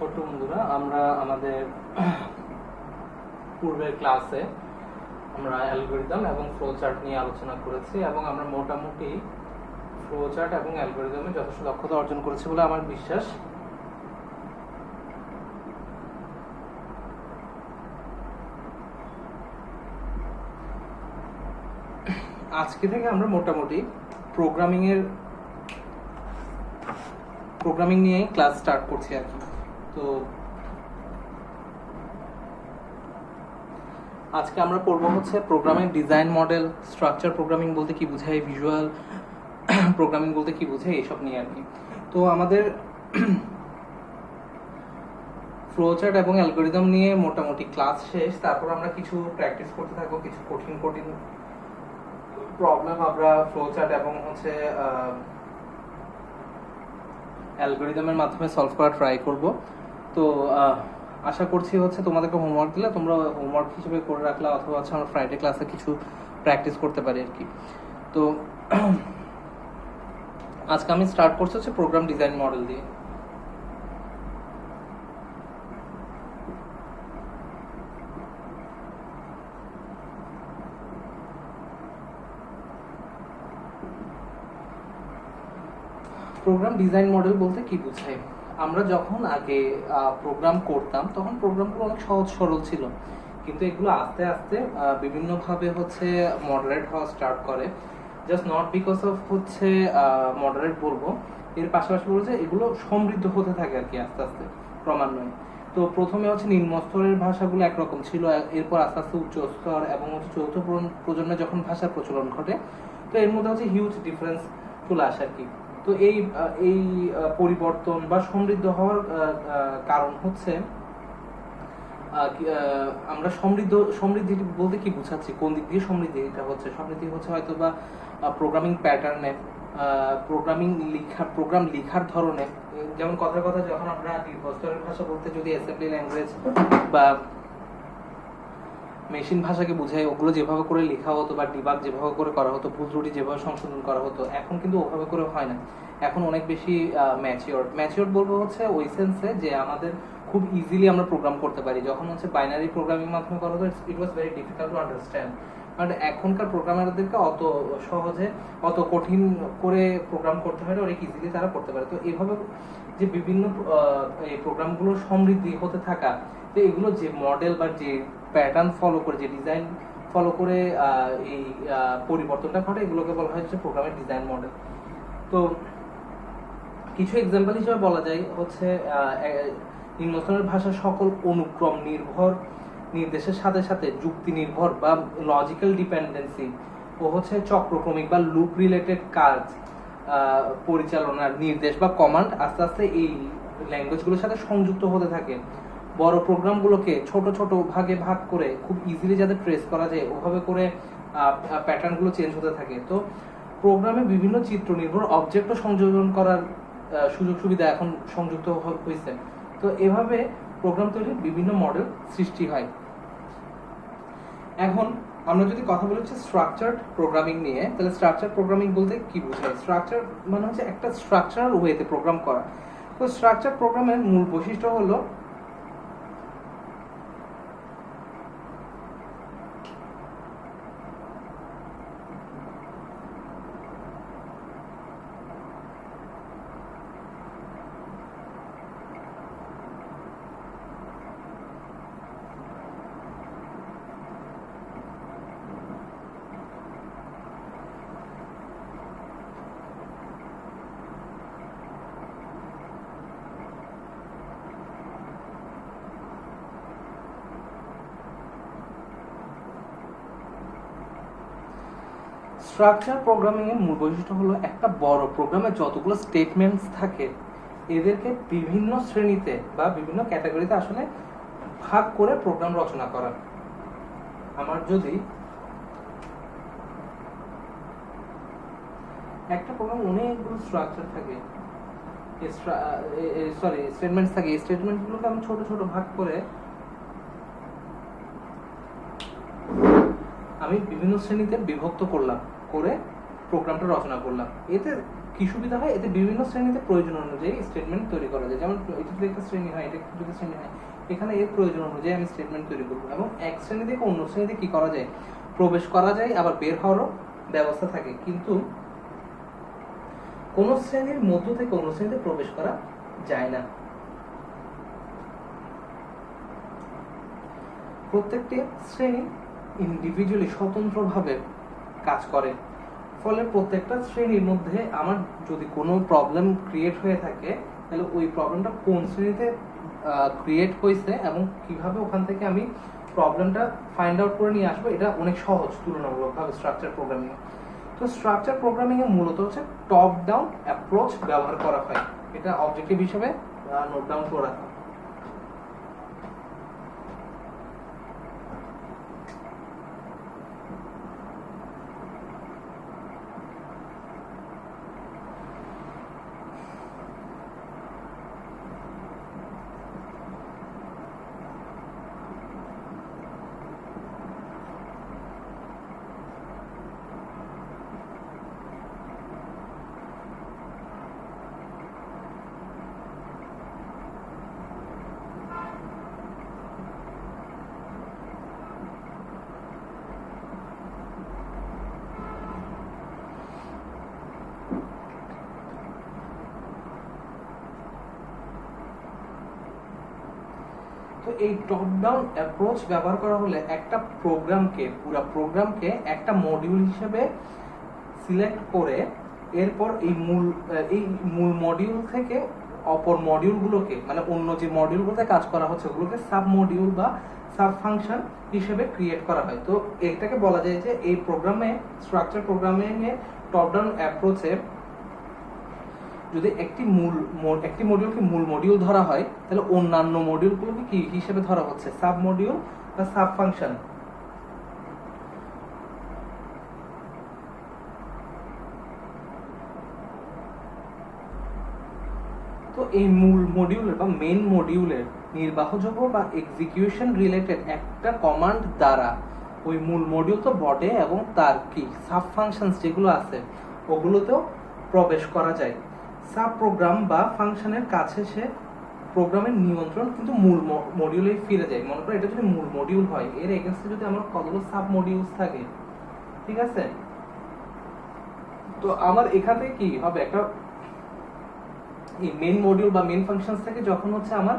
ছোট বন্ধুরা, আমরা আমাদের পূর্বের ক্লাসে আমরা অ্যালগরিদম এবং ফ্লো চার্ট নিয়ে আলোচনা করেছি এবং আমরা মোটামুটি ফ্লো চার্ট এবং অ্যালগরিদমে যথেষ্ট দক্ষতা অর্জন করেছি বলে আমার বিশ্বাস। আজকে থেকে আমরা মোটামুটি প্রোগ্রামিং নিয়ে ক্লাস স্টার্ট করছি আর কি। তো আজকে আমরা পড়বো হচ্ছে programming design model, structure programming বলতে কি বোঝায়, ভিজুয়াল প্রোগ্রামিং বলতে কি বোঝায়, এইসব নিয়ে আর কি। তো আমাদের ফ্লো চার্ট এবং অ্যালগরিদম নিয়ে মোটামুটি ক্লাস শেষ। তারপর আমরা কিছু প্র্যাকটিস করতে থাকবো, কিছু কঠিন প্রবলেম আমরা ফ্লো চার্ট এবং হচ্ছে অ্যালগরিদমের মাধ্যমে সলভ করা ট্রাই করব। তো আশা করছি হচ্ছে তোমাদেরকে হোমওয়ার্ক দিলে তোমরা হোমওয়ার্ক হিসেবে করে রাখলা, অথবা হচ্ছে আমরা ফ্রাইডে ক্লাসে কিছু প্র্যাকটিস করতে পারি আর কি। তো আজকে আমি স্টার্ট করছি হচ্ছে প্রোগ্রাম ডিজাইন মডেল দিয়ে। প্রোগ্রাম ডিজাইন মডেল বলতে কি বোঝায়? আমরা যখন আগে প্রোগ্রাম করতাম তখন প্রোগ্রামগুলো অনেক সহজ সরল ছিল, কিন্তু এগুলো আস্তে আস্তে বিভিন্নভাবে হচ্ছে মডারেট হওয়া স্টার্ট করে। জাস্ট নট বিকজ অফ হচ্ছে মডারেট বলবো, এর পাশাপাশি বলবো যে এগুলো সমৃদ্ধ হতে থাকে আর কি আস্তে আস্তে ক্রমান্বয়ে। তো প্রথমে হচ্ছে নিম্ন স্তরের ভাষাগুলো একরকম ছিল, এরপর আস্তে আস্তে উচ্চ স্তর এবং হচ্ছে চতুর্থ প্রজন্মে যখন ভাষার প্রচলন ঘটে, তো এর মধ্যে হচ্ছে হিউজ ডিফারেন্স চলে আসে আর কি। তো এই পরিবর্তন বা সমৃদ্ধ হওয়ার কারণ হচ্ছে আমরা সমৃদ্ধি বলতে কি বুঝাচ্ছি, কোন দিক দিয়ে সমৃদ্ধিটা হচ্ছে? সমৃদ্ধি হচ্ছে হয়তো বা প্রোগ্রামিং প্যাটার্নে, প্রোগ্রাম লেখার ধরনে। যেমন কথার কথা, যখন আমরা নির্ভরস্তরের ভাষা বলতে যদি অ্যাসেম্বলি ল্যাঙ্গুয়েজ বা মেশিন ভাষাকে বোঝায়, ওগুলো যেভাবে করে লেখা হতো বা ডিবাগ যেভাবে করে করা হতো, ভুল ত্রুটি যেভাবে সংশোধন করা হতো, এখন কিন্তু ওভাবে করে হয় না। এখন অনেক বেশি ম্যাচিওর বলবো হচ্ছে ওই সেন্সে যে আমাদের খুব ইজিলি আমরা প্রোগ্রাম করতে পারি। যখন হচ্ছে বাইনারি প্রোগ্রামিং মাধ্যমে করা হতো, it was very difficult to understand. But এখনকার প্রোগ্রামারদেরকে অত সহজে অত কঠিন করে প্রোগ্রাম করতে হয় না, অনেক ইজিলি তারা করতে পারে। তো এইভাবে যে বিভিন্ন এই প্রোগ্রামগুলোর সমৃদ্ধি হতে থাকা, তো এগুলো যে মডেল বা যে প্যাটার্ন ফলো করে, যে ডিজাইন ফলো করে এই পরিবর্তনটা ঘটে, এগুলোকে বলা হয় হচ্ছে প্রোগ্রামের ডিজাইন মডেল। তো কিছু এক্সাম্পল হিসেবে বলা যায় হচ্ছে নিম্নস্তরের ভাষা সকল অনুক্রম নির্ভর নির্দেশের সাথে সাথে যুক্তি নির্ভর বা লজিক্যাল ডিপেন্ডেন্সি ও হচ্ছে চক্রক্রমিক বা লুপ রিলেটেড কাজ পরিচালনার নির্দেশ বা কমান্ড আস্তে আস্তে এই ল্যাঙ্গুয়েজগুলোর সাথে সংযুক্ত হতে থাকে। বড় প্রোগ্রামগুলোকে ছোট ছোট ভাগে ভাগ করে খুব ইজিলি যাতে ট্রেস করা যায়, ওভাবে করে প্যাটার্নগুলো চেঞ্জ হতে থাকে। তো প্রোগ্রামে বিভিন্ন চিত্র নির্ভর অবজেক্টও সংযোজন করার সুযোগ সুবিধা এখন সংযুক্ত হয়েছে। তো এভাবে প্রোগ্রাম তৈরির বিভিন্ন মডেল সৃষ্টি হয়। এখন আমরা যদি কথা বলি হচ্ছে স্ট্রাকচারড প্রোগ্রামিং নিয়ে, তাহলে স্ট্রাকচার প্রোগ্রামিং বলতে কি বোঝায়? স্ট্রাকচার মানে হচ্ছে একটা স্ট্রাকচারাল ওয়েতে প্রোগ্রাম করা। তো স্ট্রাকচার প্রোগ্রামের মূল বৈশিষ্ট্য হলো স্ট্রাকচার প্রোগ্রামিং এর মূল বৈশিষ্ট্য হলো একটা বড় প্রোগ্রামে যতগুলো স্টেটমেন্টস থাকে, এদেরকে বিভিন্ন শ্রেণীতে বা বিভিন্ন ক্যাটাগরিতে আসলে ভাগ করে প্রোগ্রাম রচনা করা। আমার যদি একটা প্রোগ্রাম অনেকগুলো স্ট্রাকচার থাকে, স্টেটমেন্টস থাকে, এই স্টেটমেন্টগুলোকে আমি ছোট ছোট ভাগ করে আমি বিভিন্ন শ্রেণীতে বিভক্ত করলাম, করে প্রোগ্রামটা রচনা করলাম। এতে কি সুবিধা হয়, এতে বিভিন্ন শ্রেণীতে প্রয়োজন অনুযায়ী স্টেটমেন্ট তৈরি করা যায়। যেমন এটা যদি একটা শ্রেণী হয়, এটা যদি শ্রেণী হয়, এখানে এর প্রয়োজন অনুযায়ী আমি স্টেটমেন্ট তৈরি করবো। এবং এক শ্রেণী থেকে অন্য শ্রেণীতে কি করা যায়, প্রবেশ করা যায়, আবার বের হওয়ারও ব্যবস্থা থাকে। কিন্তু কোন শ্রেণীর মধ্য থেকে অন্য শ্রেণীতে প্রবেশ করা যায় না। প্রত্যেকটি শ্রেণী ইন্ডিভিজুয়ালি স্বতন্ত্রভাবে কাজ করে। ফলে প্রত্যেকটা শ্রেণীর মধ্যে আমার যদি কোনো প্রবলেম ক্রিয়েট হয়ে থাকে, তাহলে ওই প্রবলেমটা কোন শ্রেণীতে ক্রিয়েট হয়েছে এবং কিভাবে ওখান থেকে আমি প্রবলেমটা ফাইন্ড আউট করে নিয়ে আসবো, এটা অনেক সহজ তুলনামূলকভাবে স্ট্রাকচার প্রোগ্রামিং এ। তো স্ট্রাকচার প্রোগ্রামিং এ মূলত হচ্ছে টপ ডাউন অ্যাপ্রোচ ব্যবহার করা হয়। এটা অবজেক্টিভ হিসেবে নোট ডাউন করে রাখা। তো এই টপ ডাউন অ্যাপ্রোচ ব্যবহার করা হলে একটা পুরো প্রোগ্রামকে একটা মডিউল হিসেবে সিলেক্ট করে এরপর এই মূল মডিউল থেকে অপর মডিউলগুলোকে, মানে অন্য যে মডিউলগুলোতে কাজ করা হচ্ছে ওগুলোকে সাব মডিউল বা সাব ফাংশন হিসেবে ক্রিয়েট করা হয়। তো এটাকে বলা যায় যে এই প্রোগ্রামে, স্ট্রাকচার প্রোগ্রামিং এ টপ ডাউন অ্যাপ্রোচে যদি একটি মডিউলকে মূল মডিউল ধরা হয়, তাহলে অন্যান্য মডিউলগুলোকে কি হিসেবে ধরা হচ্ছে, সাব মডিউল বা সাব ফাংশন। তো এই মূল মডিউলের বা মেইন মডিউলের নির্বাহযোগ্য বা এক্সিকিউশন রিলেটেড একটা কমান্ড দ্বারা ওই মূল মডিউল তো বটে, এবং তার কি সাব ফাংশনস যেগুলো আছে ওগুলোতেও প্রবেশ করা যায়। সাব প্রোগ্রাম বা ফাংশনের কাছে সে প্রোগ্রামের নিয়ন্ত্রণ কিন্তু মূল মডিউলেই ফিরে যায়। মনে করো এটা যদি মূল মডিউল হয়, এর এগেইনস্টে যদি আমার কতগুলো সাব মডিউলস থাকে, ঠিক আছে, তো আমার এখান থেকে কি হবে, একটা এই মেইন মডিউল বা মেইন ফাংশনস থেকে যখন হচ্ছে আমার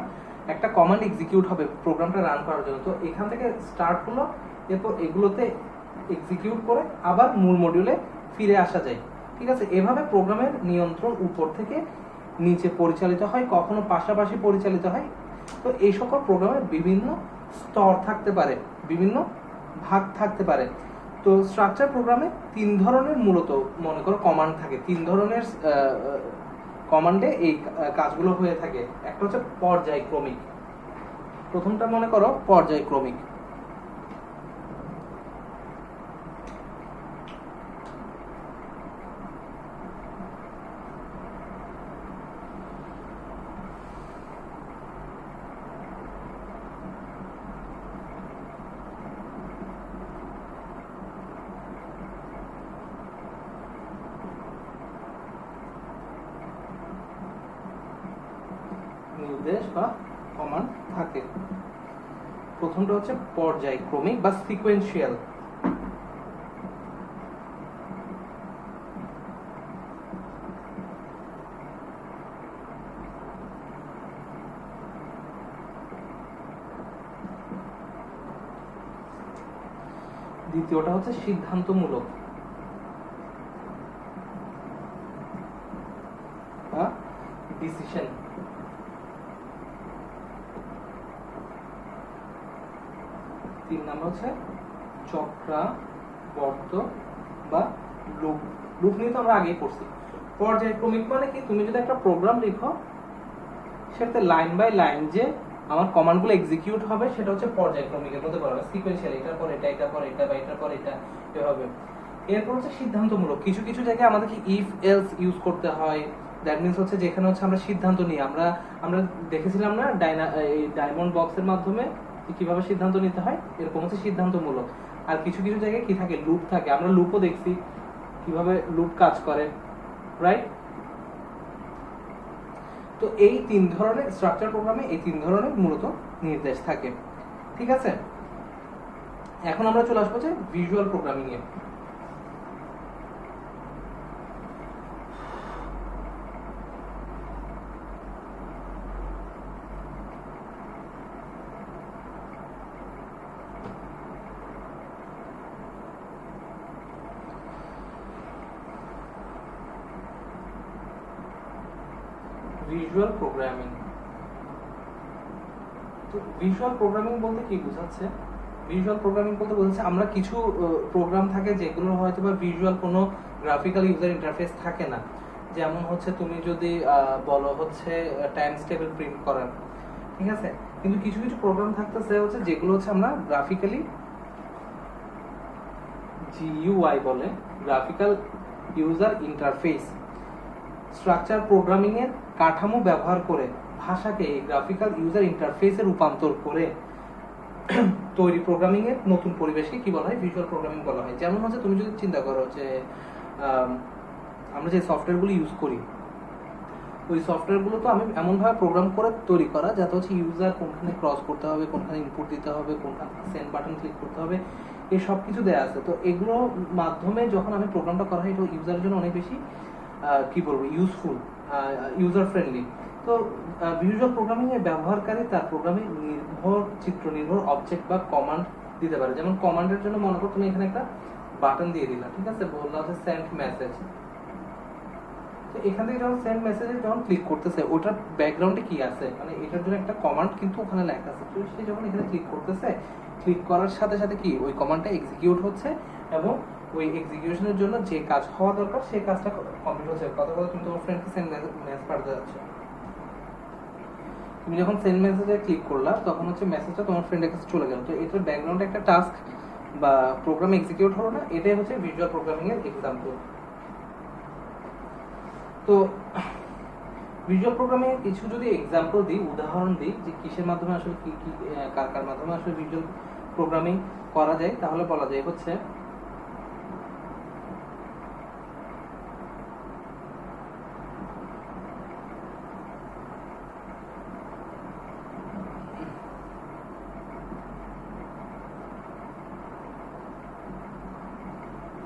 একটা কমান্ড এক্সিকিউট হবে প্রোগ্রামটা রান করার জন্য, তো এখান থেকে স্টার্ট হলো, এরপর এগুলোতে এক্সিকিউট করে আবার মূল মডিউলে ফিরে আসা যায়। ঠিক আছে, এভাবে প্রোগ্রামের নিয়ন্ত্রণ উপর থেকে নিচে পরিচালিত হয়, কখনো পাশাপাশি পরিচালিত হয়। তো এই সকল প্রোগ্রামের বিভিন্ন স্তর থাকতে পারে, বিভিন্ন ভাগ থাকতে পারে। তো স্ট্রাকচার প্রোগ্রামে তিন ধরনের মূলত মনে করো কমান্ড থাকে, তিন ধরনের কমান্ডে এই কাজগুলো হয়ে থাকে। একটা হচ্ছে পর্যায়ক্রমিক, প্রথমটা মনে করো পর্যায়ক্রমিক। নির্দেশ বা কমান্ড থাকে। প্রথমটা হচ্ছে পর্যায়ক্রমিক বা সিকোয়েন্সিয়াল। দ্বিতীয়টা হচ্ছে সিদ্ধান্তমূলক বা ডিসিশন। তিন নাম্বার হচ্ছে চক্রাবর্ত বা লুপ। লুপ নিয়ে তো আমরা আগেই পড়ছি। পর্যায়ক্রমিক মানে কি, তুমি যদি একটা প্রোগ্রাম লিখো সেটাতে লাইন বাই লাইন যে আমার কমান্ডগুলো এক্সিকিউট হবে সেটা হচ্ছে পর্যায়ক্রমিকের মধ্যে করা হবে, সিকোয়েন্সিয়াল, এটার পর এটা, এটার পর এটা, বা এটার পর এটা, এভাবে। এরপর হচ্ছে সিদ্ধান্তমূলক। কিছু কিছু জায়গায় আমাদেরকে ইফ এলস ইউজ করতে হয়। দ্যাট মিন্স হচ্ছে যেখানে হচ্ছে আমরা সিদ্ধান্ত নিই, আমরা দেখেছিলাম না ডায়মন্ড বক্সের মাধ্যমে কিভাবে সিদ্ধান্ত নিতে হয়, এরকম হচ্ছে সিদ্ধান্তমূলক। আর কিছু কিছু জায়গায় কি থাকে, লুপ থাকে, আমরা লুপও দেখছি। কিভাবে লুপ কাজ করে, রাইট? তো এই 3 ধরনের স্ট্রাকচার প্রোগ্রামে এই 3 ধরনের মূলত নির্দেশ থাকে, ঠিক আছে? এখন আমরা চলে আসবো যে ভিজুয়াল প্রোগ্রামিং এ। ভিজুয়াল প্রোগ্রামিং, তো ভিজুয়াল প্রোগ্রামিং বলতে কি বোঝাচ্ছে? ভিজুয়াল প্রোগ্রামিং বলতে বোঝাচ্ছে আমরা কিছু প্রোগ্রাম থাকে যেগুলো হয়তো বা ভিজুয়াল কোনো গ্রাফিক্যাল ইউজার ইন্টারফেস থাকে না। যেমন হচ্ছে তুমি যদি বলো হচ্ছে টাইমস টেবিল প্রিন্ট করার, ঠিক আছে? কিন্তু কিছু কিছু প্রোগ্রাম থাকতেছে হচ্ছে যেগুলো হচ্ছে আমরা গ্রাফিক্যালি জিইউআই বলে, graphical user interface, structure programming এর কাঠামো ব্যবহার করে ভাষাকে গ্রাফিক্যাল ইউজার ইন্টারফেসে রূপান্তর করে তৈরি প্রোগ্রামিং এর নতুন পরিবেশকে কি বলা হয়? ভিজুয়াল প্রোগ্রামিং বলা হয়। যেমন হচ্ছে তুমি যদি চিন্তা করো যে আমরা যে সফটওয়্যারগুলো ইউজ করি, ওই সফটওয়্যারগুলো তো আমি এমনভাবে প্রোগ্রাম করে তৈরি করা যাতে হচ্ছে ইউজার কোনখানে ক্রস করতে হবে, কোনখানে ইনপুট দিতে হবে, কোনখানে সেন্ড বাটন ক্লিক করতে হবে, এই সব কিছু দেওয়া আছে। তো এগুলো মাধ্যমে যখন আমি প্রোগ্রামটা করা হয় এটা ইউজারের জন্য অনেক বেশি কি বলবো ইউজফুল, ইউজার ফ্রেন্ডলি। তো ভিজুয়াল প্রোগ্রামিং এর ব্যবহারকারী তার প্রোগ্রামে চিত্র নির্ভর অবজেক্ট বা কমান্ড দিতে পারে। যেমন কমান্ডের জন্য মনে করো তুমি এখানে একটা বাটন দিয়ে দিলা, ঠিক আছে? বললা হচ্ছে সেন্ড মেসেজ। তো এখান থেকে যখন সেন্ড মেসেজে যখন ক্লিক করতেছে ওটার ব্যাকগ্রাউন্ডে কি আছে, মানে এটার জন্য একটা কমান্ড কিন্তু ওখানে লেখা আছে। তো সে যখন এখানে ক্লিক করতেছে, ক্লিক করার সাথে সাথে কি ওই কমান্ডটা এক্সিকিউট হচ্ছে এবং ওই এক্সিকিউশনের জন্য যে কাজ হওয়া দরকার সেই কাজটা কমপ্লিট হচ্ছে। কথা বলে তুমি তোমার ফ্রেন্ডকে সেন্ড মেসেজ পাঠাতে যাচ্ছ, তুমি যখন সেন্ড মেসেজে ক্লিক করলা তখন হচ্ছে মেসেজটা তোমার ফ্রেন্ডের কাছে চলে গেল। তো এটার ব্যাকগ্রাউন্ডে একটা টাস্ক বা প্রোগ্রাম এক্সিকিউট হলো না, এটাই হচ্ছে ভিজুয়াল প্রোগ্রামিং এর এক্সাম্পল। তো ভিজুয়াল প্রোগ্রামিং এর কিছু যদি এক্সাম্পল দিই, উদাহরণ দিই যে কিসের মাধ্যমে আসলে কি কি কার কার মাধ্যমে আসলে ভিজুয়াল প্রোগ্রামিং করা যায়, তাহলে বলা যায় হচ্ছে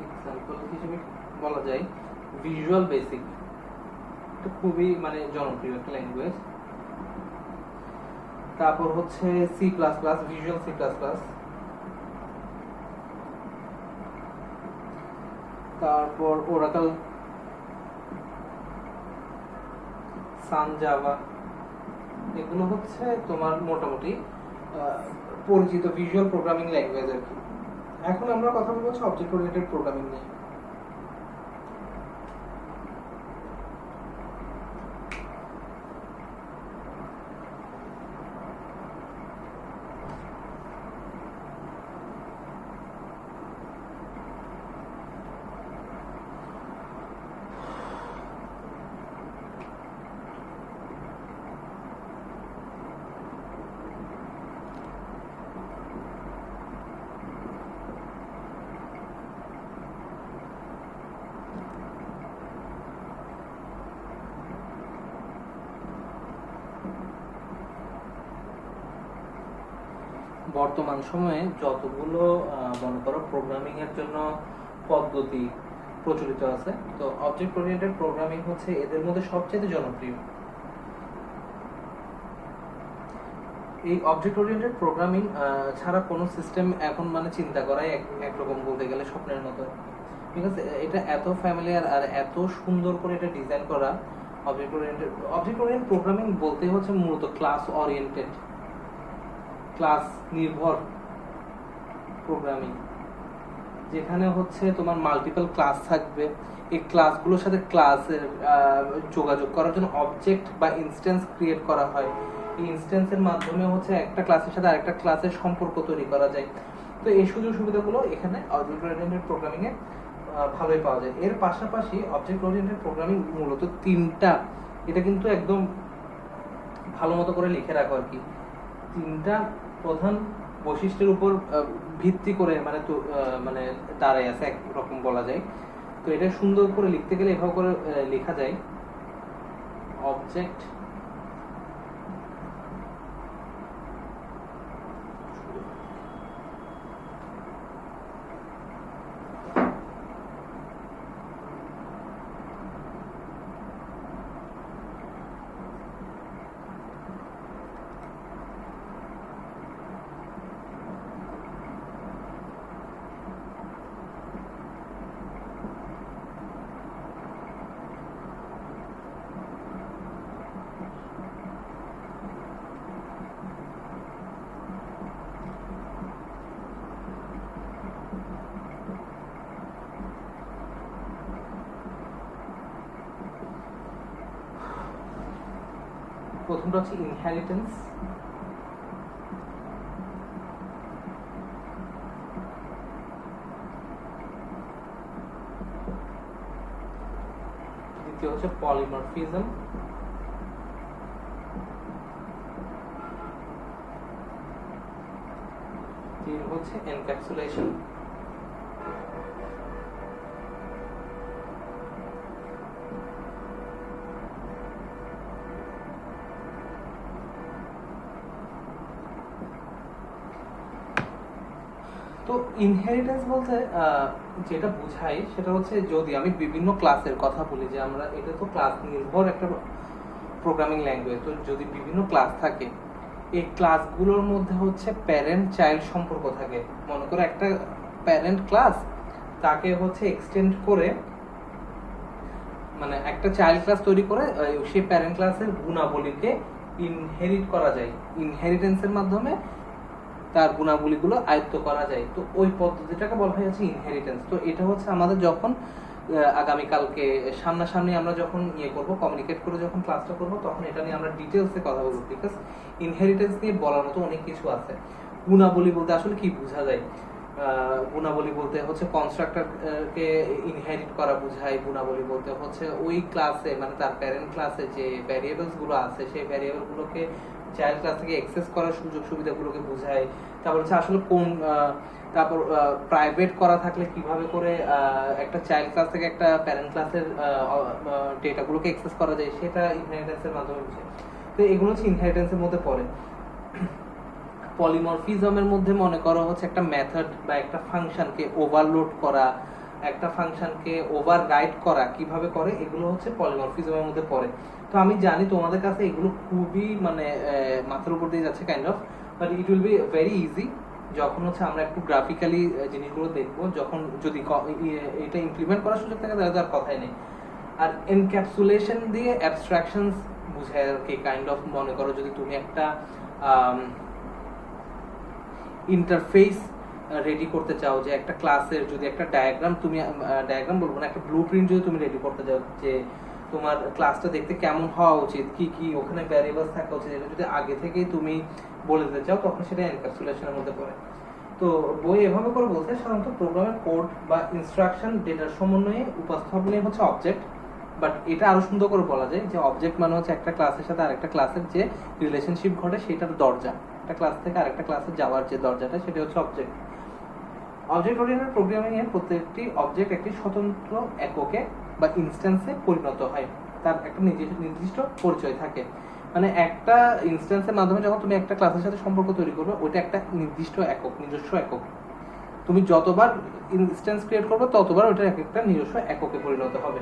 এক্সাম্পল হিসেবে বলা যায় ভিজুয়াল বেসিক, এটা খুবই মানে জনপ্রিয় একটা ল্যাঙ্গুয়েজ। তারপর হচ্ছে C plus plus, visual C plus plus. তারপর ওরাকল, সান জাভা, এগুলো হচ্ছে তোমার মোটামুটি পরিচিত ভিজুয়াল প্রোগ্রামিং ল্যাঙ্গুয়েজ আর কি। এখন আমরা কথা বলবো অবজেক্ট ওরিয়েন্টেড প্রোগ্রামিং নিয়ে। বর্তমান সময়ে যতগুলো মনে করো প্রোগ্রামিং এর জন্য পদ্ধতি প্রচলিত আছে, তো অবজেক্ট ওরিয়েন্টেড প্রোগ্রামিং হচ্ছে এদের মধ্যে সবচেয়ে জনপ্রিয়। এই অবজেক্ট ওরিয়েন্টেড প্রোগ্রামিং ছাড়া কোনো সিস্টেম এখন মানে চিন্তা করাই একরকম বলতে গেলে স্বপ্নের মতো, ঠিক আছে? এটা এত ফ্যামিলিয়ার আর এত সুন্দর করে এটা ডিজাইন করা। অবজেক্ট ওরিয়েন্টেড প্রোগ্রামিং বলতে হচ্ছে মূলত ক্লাস ওরিয়েন্টেড, ক্লাস নির্ভর প্রোগ্রামিং, যেখানে হচ্ছে তোমার মাল্টিপল ক্লাস থাকবে। এই ক্লাসগুলোর সাথে ক্লাসের যোগাযোগ করার জন্য অবজেক্ট বা ইনস্ট্যান্স ক্রিয়েট করা হয়। এই ইনস্ট্যান্সের মাধ্যমে হচ্ছে একটা ক্লাসের সাথে আরেকটা ক্লাসের সম্পর্ক তৈরি করা যায়। তো এই সুযোগ সুবিধাগুলো এখানে অবজেক্ট ওরিয়েন্টেড প্রোগ্রামিং এ ভালোই পাওয়া যায়। এর পাশাপাশি অবজেক্ট ওরিয়েন্টেড প্রোগ্রামিং মূলত তিনটা, এটা কিন্তু একদম ভালো মতো করে লিখে রাখো আর কি, তিনটা প্রধান বৈশিষ্ট্যের উপর ভিত্তি করে মানে দাঁড়ায় আছে একরকম বলা যায়। তো এটা সুন্দর করে লিখতে গেলে এভাবে করে লেখা যায় অবজেক্ট প্রথমটা হচ্ছে ইনহেরিটেন্স, দ্বিতীয় হচ্ছে পলিমরফিজম, তিন হচ্ছে এনক্যাপসুলেশন, তো ইনহেরিটেন্স বলতে যেটা বোঝাই সেটা হচ্ছে যদি আমি বিভিন্ন ক্লাসের কথা বলি যে আমরা এটা তো ক্লাস নির্ভর একটা প্রোগ্রামিং ল্যাঙ্গুয়েজ, তো যদি বিভিন্ন ক্লাস থাকে এই ক্লাসগুলোর মধ্যে হচ্ছে প্যারেন্ট চাইল্ড সম্পর্ক থাকে। মনে করো একটা প্যারেন্ট ক্লাস তাকে হচ্ছে এক্সটেন্ড করে মানে একটা চাইল্ড ক্লাস তৈরি করে সেই প্যারেন্ট ক্লাসের গুণাবলীকে ইনহেরিট করা যায়, ইনহেরিটেন্সের মাধ্যমে তার গুণাবলীগুলো আয়ত্ত করা যায়। তো ওই পদ্ধতিটাকে বলা হয় হচ্ছে ইনহেরিটেন্স। তো এটা হচ্ছে আমাদের যখন আগামীকালকে সামনাসামনি আমরা যখন করব, কমিউনিকেট করে যখন ক্লাসটা করব, তখন এটা নিয়ে আমরা ডিটেলসে কথা বলবো, বিকজ ইনহেরিটেন্স নিয়ে বলার মতো অনেক কিছু আছে। গুণাবলী বলতে আসলে কি বোঝা যায়? গুণাবলী বলতে হচ্ছে কনস্ট্রাক্টরকে ইনহেরিট করা বোঝায়। গুণাবলী বলতে হচ্ছে ওই ক্লাসে মানে তার প্যারেন্ট ক্লাসে যে ভ্যারিয়েবলস গুলো আছে সেই ভ্যারিয়েবল গুলোকে চাইল্ড ক্লাস থেকে অ্যাক্সেস করার সুযোগ সুবিধাগুলোকে বোঝায়। তারপর হচ্ছে আসলে কোন তারপর প্রাইভেট করা থাকলে কিভাবে করে একটা চাইল্ড ক্লাস থেকে একটা প্যারেন্ট ক্লাসের ডেটাগুলোকে অ্যাক্সেস করা যায় সেটা ইনহেরিটেন্সের মাধ্যমে বোঝায়। তো এগুলো হচ্ছে ইনহেরিটেন্সের মধ্যে পড়ে। পলিমরফিজমের মধ্যে মনে করো হচ্ছে একটা মেথড বা একটা ফাংশনকে ওভারলোড করা, একটা ফাংশনকে ওভার রাইট করা কিভাবে করে, এগুলো হচ্ছে পলিমরফিজমের মধ্যে পড়ে। তো আমি জানি তোমাদের কাছে এগুলো খুবই মানে মাথার উপর দিয়ে যাচ্ছে kind of, but it will be very easy যখন হচ্ছে আমরা একটু গ্রাফিক্যালি জিনিসগুলো দেখবো, যখন যদি এটা ইমপ্লিমেন্ট করার সুযোগ থাকে তাহলে তার কথাই নেই। আর এনক্যাপসুলেশন দিয়ে অ্যাবস্ট্রাকশনস বুঝায় আর কি, কাইন্ড অফ মনে করো যদি তুমি একটা ইন্টারফেস রেডি করতে চাও, যে একটা ক্লাসের যদি একটা ডায়াগ্রাম তুমি ডায়াগ্রাম বলবো না, একটা ব্লুপ্রিন্ট যদি তুমি রেডি করতে চাও যে তোমার ক্লাসটা দেখতে কেমন হওয়া উচিত, কি কি ওখানে ভ্যারিয়েবলস থাকা উচিত, এটা যদি আগে থেকেই তুমি বলে দিতে চাও তখন সেটা এনক্যাপসুলেশনের মধ্যে পড়ে। তো বই এভাবে করে বলতে সাধারণত প্রোগ্রামের কোড বা ইনস্ট্রাকশন ডেটার সমন্বয়ে উপস্থাপনই হচ্ছে অবজেক্ট। বাট এটা আরো সুন্দর করে বলা যায় যে অবজেক্ট মানে হচ্ছে একটা ক্লাসের সাথে আরেকটা ক্লাসের যে রিলেশনশিপ ঘটে সেটার দরজা, একটা ক্লাস থেকে আরেকটা ক্লাসে যাওয়ার যে দরজাটা সেটা হচ্ছে অবজেক্ট। অবজেক্ট ওরিয়েন্টেড প্রোগ্রামিং এর প্রত্যেকটি অবজেক্ট একটি স্বতন্ত্র এককে বা ইনস্ট্যান্সে পরিণত হয়, তার একটা নির্দিষ্ট পরিচয় থাকে। মানে একটা ইনস্ট্যান্সের মাধ্যমে যখন তুমি একটা ক্লাসের সাথে সম্পর্ক তৈরি করবে ওইটা একটা নির্দিষ্ট একক, নিজস্ব একক। তুমি যতবার ইনস্ট্যান্স ক্রিয়েট করবে ততবার ওইটা একটা নিজস্ব এককে পরিণত হবে।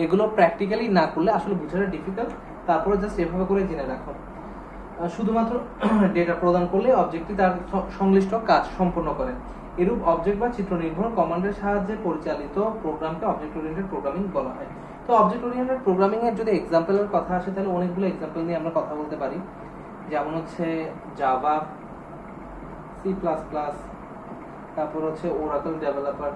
এগুলো প্র্যাকটিক্যালি না করলে আসলে বোঝাটা ডিফিকাল্ট, তারপরে জাস্ট এভাবে করে জেনে রাখো। শুধুমাত্র ডেটা প্রদান করলে অবজেক্টটি তার সংশ্লিষ্ট কাজ সম্পন্ন করে। এরূপ অবজেক্ট বা চিত্র নির্ভর কমান্ডের সাহায্যে পরিচালিত প্রোগ্রামকে অবজেক্ট ওরিয়েন্টেড প্রোগ্রামিং বলা হয়। তো অবজেক্ট ওরিয়েন্টেড প্রোগ্রামিং এর যদি এক্সাম্পলের কথা আসে তাহলে অনেকগুলো এক্সাম্পল নিয়ে আমরা কথা বলতে পারি, যেমন হচ্ছে জাভা, সি প্লাস প্লাস, তারপর হচ্ছে ওরাকল ডেভেলপার,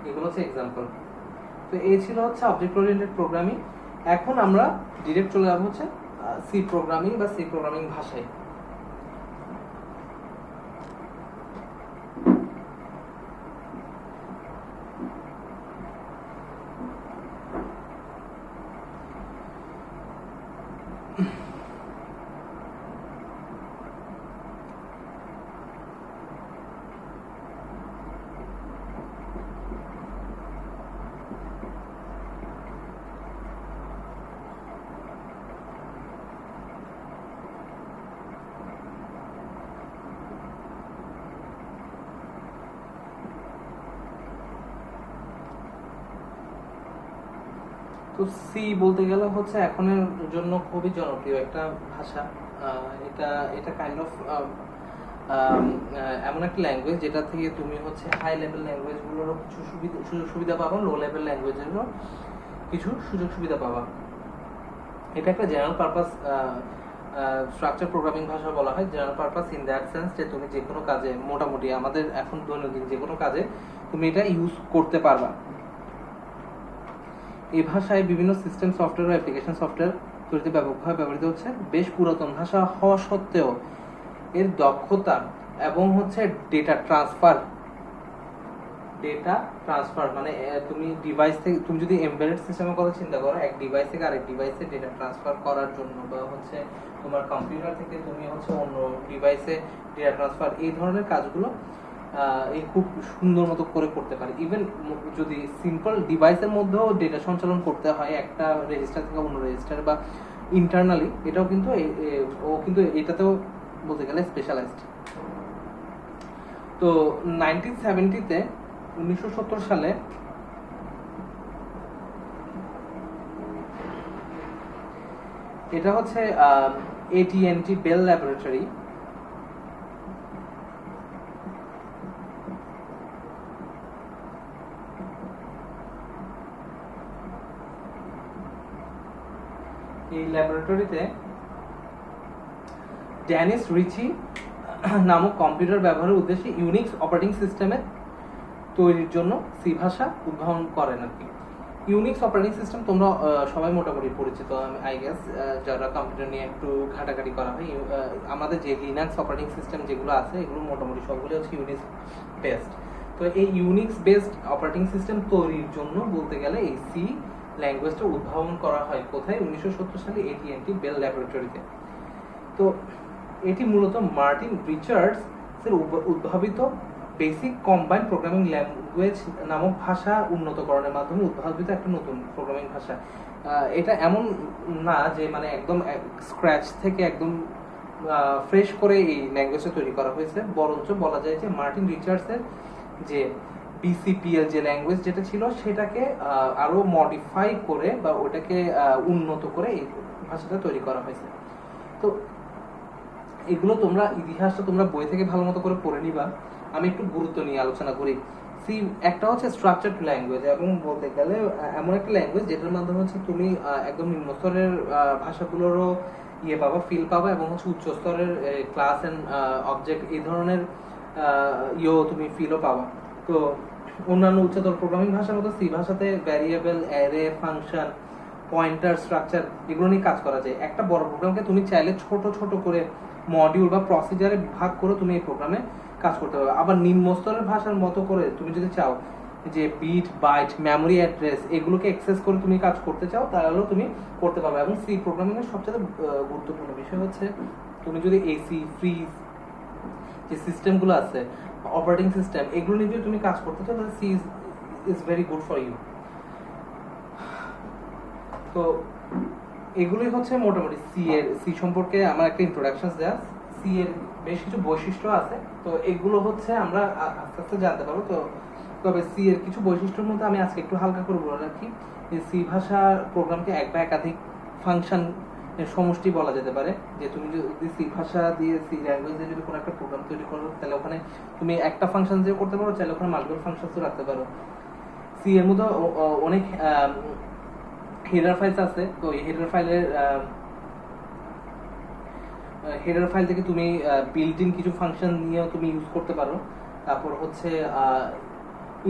এগুলো হচ্ছে এক্সাম্পল। তো এই ছিল হচ্ছে অবজেক্ট ওরিয়েন্টেড প্রোগ্রামিং। এখন আমরা ডিরেক্ট চলে যাবো হচ্ছে সি প্রোগ্রামিং বা সি প্রোগ্রামিং ভাষায়। তো সি বলতে গেলে হচ্ছে এখনের জন্য খুবই জনপ্রিয় একটা ভাষা। এটা এটা কাইন্ড অফ এমন একটা ল্যাঙ্গুয়েজ যেটা থেকে তুমি হচ্ছে হাই লেভেল ল্যাঙ্গুয়েজগুলোরও কিছু সুযোগ সুবিধা পাবা, লো লেভেল ল্যাঙ্গুয়েজেরও কিছু সুযোগ সুবিধা পাবা। এটা একটা জেনারেল পারপাস স্ট্রাকচার প্রোগ্রামিং ভাষা বলা হয়। General purpose in that sense যে তুমি যে কোনো কাজে, মোটামুটি আমাদের এখন দৈনন্দিন যে কোনো কাজে তুমি এটা ইউজ করতে পারবা। এই ভাষায় বিভিন্ন সিস্টেম সফটওয়্যার ও অ্যাপ্লিকেশন সফটওয়্যার তৈরিতে ব্যাপকভাবে ব্যবহৃত হচ্ছে। বেশ পুরাতন ভাষা হওয়া সত্ত্বেও এর দক্ষতা এবং হচ্ছে ডেটা ট্রান্সফার মানে তুমি ডিভাইস থেকে, তুমি যদি এমবেডেড সিস্টেমের কথা চিন্তা করো, এক ডিভাইস থেকে আরেক ডিভাইসে ডেটা ট্রান্সফার করার জন্য, বা হচ্ছে তোমার কম্পিউটার থেকে তুমি হচ্ছে অন্য ডিভাইসে ডেটা ট্রান্সফার, এই ধরনের কাজগুলো এই খুব সুন্দর মতো করে করতে পারে। ইভেন যদি সিম্পল ডিভাইসের মধ্যেও ডেটা সঞ্চালন করতে হয় একটা রেজিস্টার থেকে অন্য রেজিস্টার বা ইন্টারনালি, এটাও কিন্তু ও কিন্তু এটাতেও বলতে গেলে স্পেশালাইজড। তো 1970-তে 1970 সালে এটা হচ্ছে AT&T বেল ল্যাবরেটরি এই ল্যাবরেটরিতে ড্যানিস রিচি নামক কম্পিউটার ব্যবহারের উদ্দেশ্যে ইউনিক্স অপারেটিং সিস্টেমের তৈরির জন্য সি ভাষা উদ্ভাবন করেন আর কি। ইউনিক্স অপারেটিং সিস্টেম তোমরা সবাই মোটামুটি পরিচিত, আই গেস, যারা কম্পিউটার নিয়ে একটু ঘাটাঘাটি করা হয়। আমাদের যে লিনাক্স অপারেটিং সিস্টেম যেগুলো আছে এগুলো মোটামুটি সবগুলো হচ্ছে ইউনিক্স বেসড। তো এই ইউনিক্স বেসড অপারেটিং সিস্টেম তৈরির জন্য বলতে গেলে এই সি ল্যাঙ্গুয়েজটা উদ্ভাবন করা হয় কোথায়? 1970 সালে AT&T বেল ল্যাবরেটরিতে। তো এটি মূলত মার্টিন রিচার্ডস এর উদ্ভাবিত বেসিক কম্বাইন্ড প্রোগ্রামিং ল্যাঙ্গুয়েজ নামক ভাষা উন্নতকরণের মাধ্যমে উদ্ভাবিত একটা নতুন প্রোগ্রামিং ভাষা। এটা এমন না যে মানে একদম স্ক্র্যাচ থেকে একদম ফ্রেশ করে এই ল্যাঙ্গুয়েজটা তৈরি করা হয়েছে, বরঞ্চ বলা যায় যে মার্টিন রিচার্ডসের যে BCPL যে ল্যাঙ্গুয়েজ যেটা ছিল সেটাকে আরো মডিফাই করে বা ওটাকে উন্নত করে এই ভাষাটা তৈরি করা হয়েছে। তো এগুলো তোমরা ইতিহাসটা তোমরা বই থেকে ভালো মতো করে পড়ে নিবা। আমি একটু গুরুত্ব নিয়ে আলোচনা করি। সি একটা হচ্ছে স্ট্রাকচারড ল্যাঙ্গুয়েজ, এবং বলতে গেলে এমন একটা ল্যাঙ্গুয়েজ যেটার মাধ্যমে হচ্ছে তুমি একদম নিম্ন স্তরের ভাষাগুলোরও ইয়ে পাবা, ফিল পাবা, এবং হচ্ছে উচ্চ স্তরের ক্লাস এন্ড অবজেক্ট এই ধরনের তুমি ফিলও পাবা। তো অন্যান্য উচ্চতর প্রোগ্রামিং ভাষার মতো সি ভাষাতে variable, array, function, pointer, structure এগুলো নিয়ে কাজ করা যায়। একটা বড় প্রোগ্রামকে তুমি চাইলে ছোট ছোট করে মডিউল বা প্রসিজারে ভাগ করে তুমি এই প্রোগ্রামে কাজ করতে পারবে। আবার নিম্ন স্তরের ভাষার মতো করে তুমি যদি চাও যে বিট, বাইট, মেমোরি অ্যাড্রেস এগুলোকে অ্যাক্সেস করে তুমি কাজ করতে চাও, তাহলেও তুমি করতে পারবে। এবং সি প্রোগ্রামিং এর সবচেয়ে গুরুত্বপূর্ণ বিষয় হচ্ছে তুমি যদি এসি, ফ্রিজ যে সিস্টেমগুলো আছে, অপারেটিং সিস্টেম, এগুলো নিয়ে যদি তুমি কাজ করতে চাও তাহলে C is very good for you. তো এগুলোই হচ্ছে মোটামুটি সি সম্পর্কে আমার একটা ইন্ট্রোডাকশন দেওয়া। সি এর বেশ কিছু বৈশিষ্ট্য আছে, তো এগুলো হচ্ছে আমরা আস্তে আস্তে জানতে পারবো। তো তবে সি এর কিছু বৈশিষ্ট্যের মধ্যে আমি আজকে একটু হালকা করে বলে রাখি যে সি ভাষা প্রোগ্রামকে এক বা একাধিক ফাংশন সমষ্টি বলা যেতে পারে। যে তুমি যদি সি ভাষা দিয়ে, সি ল্যাঙ্গুয়েজ দিয়ে যদি কোনো একটা প্রোগ্রাম তৈরি করো, তাহলে ওখানে তুমি একটা ফাংশন দিয়ে করতে পারো, চাইলে ওখানে মাল্টিপল ফাংশনসও রাখতে পারো। সি এর মধ্যে অনেক হেডার ফাইলস আছে। তো এই হেডার ফাইল থেকে তুমি বিল্ট ইন কিছু ফাংশন নিয়েও তুমি ইউজ করতে পারো। তারপর হচ্ছে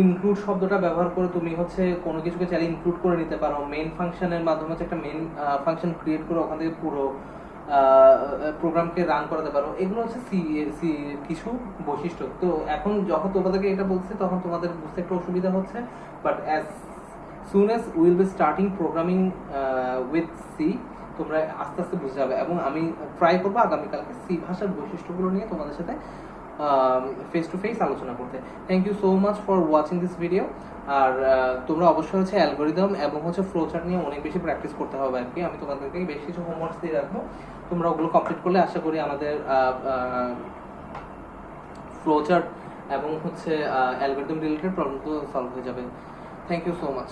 ইনক্লুড শব্দটা ব্যবহার করে তুমি হচ্ছে কোনো কিছুকে চাইলে ইনক্লুড করে নিতে পারো। মেইন ফাংশনের মাধ্যমে হচ্ছে একটা মেইন ফাংশন ক্রিয়েট করে ওখান থেকে পুরো প্রোগ্রামকে রান করাতে পারো। এগুলো হচ্ছে সি কিছু বৈশিষ্ট্য। তো এখন যখন তোমাদেরকে এটা বলছি তখন তোমাদের বুঝতে একটু অসুবিধা হচ্ছে, but as soon as we will be starting programming with C, তোমরা আস্তে আস্তে বুঝে যাবে। এবং আমি ট্রাই করবো আগামীকালকে সি ভাষার বৈশিষ্ট্যগুলো নিয়ে তোমাদের সাথে ফেস টু ফেস আলোচনা করতে। Thank you so much for watching this video. আর তোমরা অবশ্যই হচ্ছে অ্যালগোরিদম এবং হচ্ছে ফ্লো চার্ট নিয়ে অনেক বেশি প্র্যাকটিস করতে হবে আর কি। আমি তোমাদেরকে বেশ কিছু হোমওয়ার্কস দিয়ে রাখবো, তোমরা ওগুলো কমপ্লিট করলে আশা করি আমাদের ফ্লো চার্ট এবং হচ্ছে অ্যালগোরিদম রিলেটেড প্রবলেম তো সলভ হয়ে যাবে। Thank you so much.